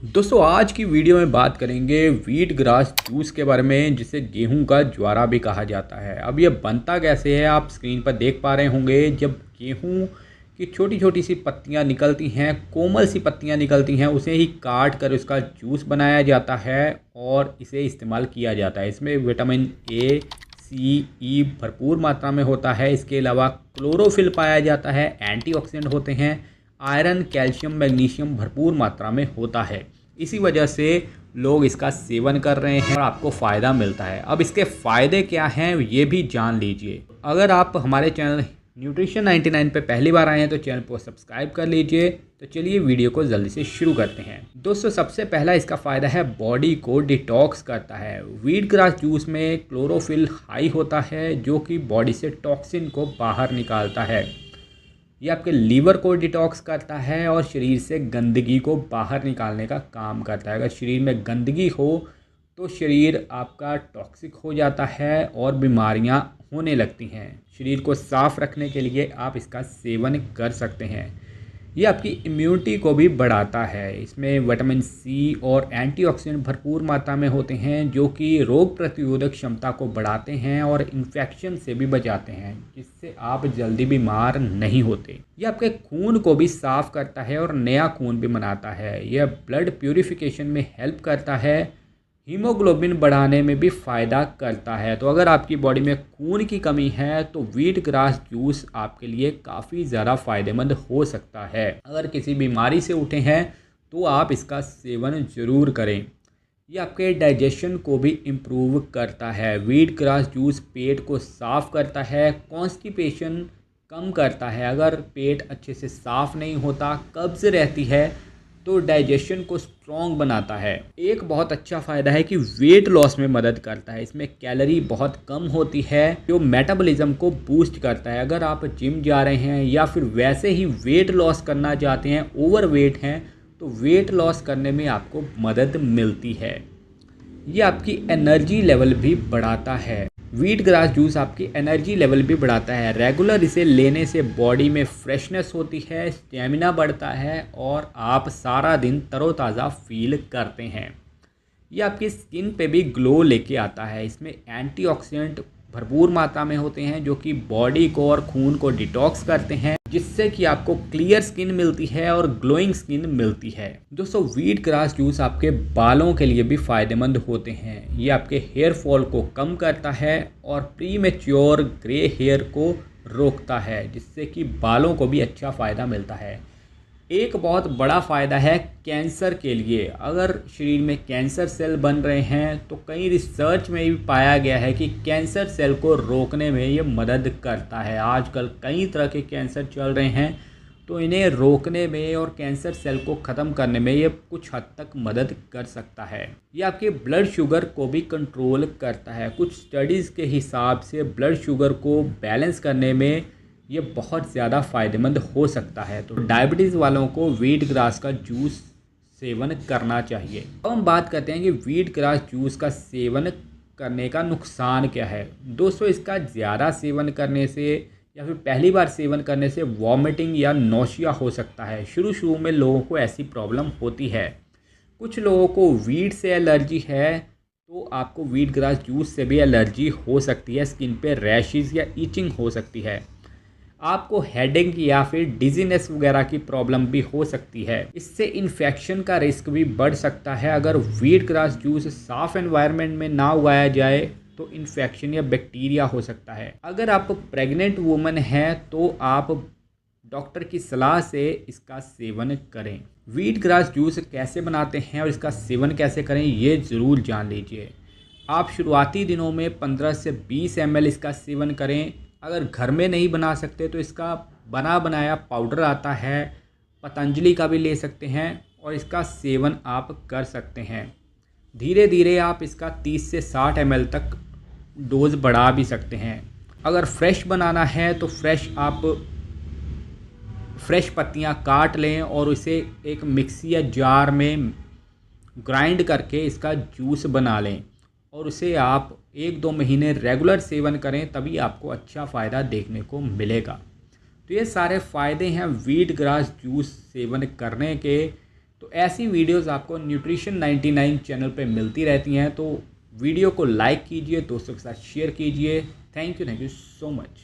दोस्तों आज की वीडियो में बात करेंगे व्हीट ग्रास जूस के बारे में, जिसे गेहूं का ज्वारा भी कहा जाता है। अब ये बनता कैसे है आप स्क्रीन पर देख पा रहे होंगे। जब गेहूं की छोटी छोटी सी पत्तियां निकलती हैं, कोमल सी पत्तियां निकलती हैं, उसे ही काट कर उसका जूस बनाया जाता है और इसे इस्तेमाल किया जाता है। इसमें विटामिन ए, सी, ई भरपूर मात्रा में होता है। इसके अलावा क्लोरोफिल पाया जाता है, एंटीऑक्सीडेंट होते हैं, आयरन, कैल्शियम, मैग्नीशियम भरपूर मात्रा में होता है। इसी वजह से लोग इसका सेवन कर रहे हैं और आपको फ़ायदा मिलता है। अब इसके फ़ायदे क्या हैं ये भी जान लीजिए। अगर आप हमारे चैनल न्यूट्रिशन 99 पे पहली बार आए हैं तो चैनल को सब्सक्राइब कर लीजिए। तो चलिए वीडियो को जल्दी से शुरू करते हैं। दोस्तों सबसे पहला इसका फ़ायदा है, बॉडी को डिटॉक्स करता है। व्हीट ग्रास जूस में क्लोरोफिल हाई होता है जो कि बॉडी से टॉक्सिन को बाहर निकालता है। ये आपके लीवर को डिटॉक्स करता है और शरीर से गंदगी को बाहर निकालने का काम करता है। अगर शरीर में गंदगी हो तो शरीर आपका टॉक्सिक हो जाता है और बीमारियां होने लगती हैं। शरीर को साफ़ रखने के लिए आप इसका सेवन कर सकते हैं। ये आपकी इम्यूनिटी को भी बढ़ाता है। इसमें विटामिन सी और एंटीऑक्सीडेंट भरपूर मात्रा में होते हैं जो कि रोग प्रतिरोधक क्षमता को बढ़ाते हैं और इन्फेक्शन से भी बचाते हैं, जिससे आप जल्दी बीमार नहीं होते। ये आपके खून को भी साफ़ करता है और नया खून भी बनाता है। यह ब्लड प्यूरिफिकेशन में हेल्प करता है, हीमोग्लोबिन बढ़ाने में भी फ़ायदा करता है। तो अगर आपकी बॉडी में खून की कमी है तो व्हीट ग्रास जूस आपके लिए काफ़ी ज़्यादा फ़ायदेमंद हो सकता है। अगर किसी बीमारी से उठे हैं तो आप इसका सेवन ज़रूर करें। ये आपके डाइजेशन को भी इम्प्रूव करता है। व्हीट ग्रास जूस पेट को साफ़ करता है, कॉन्स्टिपेशन कम करता है। अगर पेट अच्छे से साफ़ नहीं होता, कब्ज़ रहती है, तो डाइजेशन को स्ट्रॉन्ग बनाता है। एक बहुत अच्छा फ़ायदा है कि वेट लॉस में मदद करता है। इसमें कैलोरी बहुत कम होती है जो मेटाबॉलिज्म को बूस्ट करता है। अगर आप जिम जा रहे हैं या फिर वैसे ही वेट लॉस करना चाहते हैं, ओवर वेट हैं, तो वेट लॉस करने में आपको मदद मिलती है। ये आपकी एनर्जी लेवल भी बढ़ाता है। व्हीट ग्रास जूस आपकी एनर्जी लेवल भी बढ़ाता है। रेगुलर इसे लेने से बॉडी में फ्रेशनेस होती है, स्टेमिना बढ़ता है और आप सारा दिन तरोताज़ा फील करते हैं। ये आपकी स्किन पे भी ग्लो लेके आता है। इसमें एंटीऑक्सीडेंट भरपूर मात्रा में होते हैं जो कि बॉडी को और खून को डिटॉक्स करते हैं, जिससे कि आपको क्लियर स्किन मिलती है और ग्लोइंग स्किन मिलती है। दोस्तों व्हीट ग्रास जूस आपके बालों के लिए भी फ़ायदेमंद होते हैं। ये आपके हेयर फॉल को कम करता है और प्री मैच्योर ग्रे हेयर को रोकता है, जिससे कि बालों को भी अच्छा फ़ायदा मिलता है। एक बहुत बड़ा फ़ायदा है कैंसर के लिए। अगर शरीर में कैंसर सेल बन रहे हैं तो कई रिसर्च में भी पाया गया है कि कैंसर सेल को रोकने में ये मदद करता है। आजकल कई तरह के कैंसर चल रहे हैं, तो इन्हें रोकने में और कैंसर सेल को ख़त्म करने में ये कुछ हद तक मदद कर सकता है। ये आपके ब्लड शुगर को भी कंट्रोल करता है। कुछ स्टडीज़ के हिसाब से ब्लड शुगर को बैलेंस करने में ये बहुत ज़्यादा फ़ायदेमंद हो सकता है। तो डायबिटीज़ वालों को व्हीट ग्रास का जूस सेवन करना चाहिए। अब हम बात करते हैं कि व्हीट ग्रास जूस का सेवन करने का नुकसान क्या है। दोस्तों इसका ज़्यादा सेवन करने से या फिर पहली बार सेवन करने से वॉमिटिंग या नौशिया हो सकता है। शुरू में लोगों को ऐसी प्रॉब्लम होती है। कुछ लोगों को वीट से एलर्जी है तो आपको व्हीट ग्रास जूस से भी एलर्जी हो सकती है। स्किन पे रैशेज़ या ईचिंग हो सकती है। आपको हेडेक या फिर डिजीनेस वगैरह की प्रॉब्लम भी हो सकती है। इससे इन्फेक्शन का रिस्क भी बढ़ सकता है। अगर व्हीट ग्रास जूस साफ़ एनवायरनमेंट में ना उगाया जाए तो इन्फेक्शन या बैक्टीरिया हो सकता है। अगर आप प्रेग्नेंट वुमन हैं तो आप डॉक्टर की सलाह से इसका सेवन करें। व्हीट ग्रास जूस कैसे बनाते हैं और इसका सेवन कैसे करें ये ज़रूर जान लीजिए। आप शुरुआती दिनों में 15 से 20 ml इसका सेवन करें। अगर घर में नहीं बना सकते तो इसका बना बनाया पाउडर आता है, पतंजलि का भी ले सकते हैं और इसका सेवन आप कर सकते हैं। धीरे धीरे आप इसका 30 से 60 ml तक डोज बढ़ा भी सकते हैं। अगर फ्रेश बनाना है तो फ्रेश पत्तियां काट लें और इसे एक मिक्सी या जार में ग्राइंड करके इसका जूस बना लें और उसे आप 1-2 महीने रेगुलर सेवन करें, तभी आपको अच्छा फ़ायदा देखने को मिलेगा। तो ये सारे फ़ायदे हैं व्हीट ग्रास जूस सेवन करने के। तो ऐसी वीडियोस आपको न्यूट्रिशन 99 चैनल पे मिलती रहती हैं। तो वीडियो को लाइक कीजिए, दोस्तों के साथ शेयर कीजिए। Thank you so much.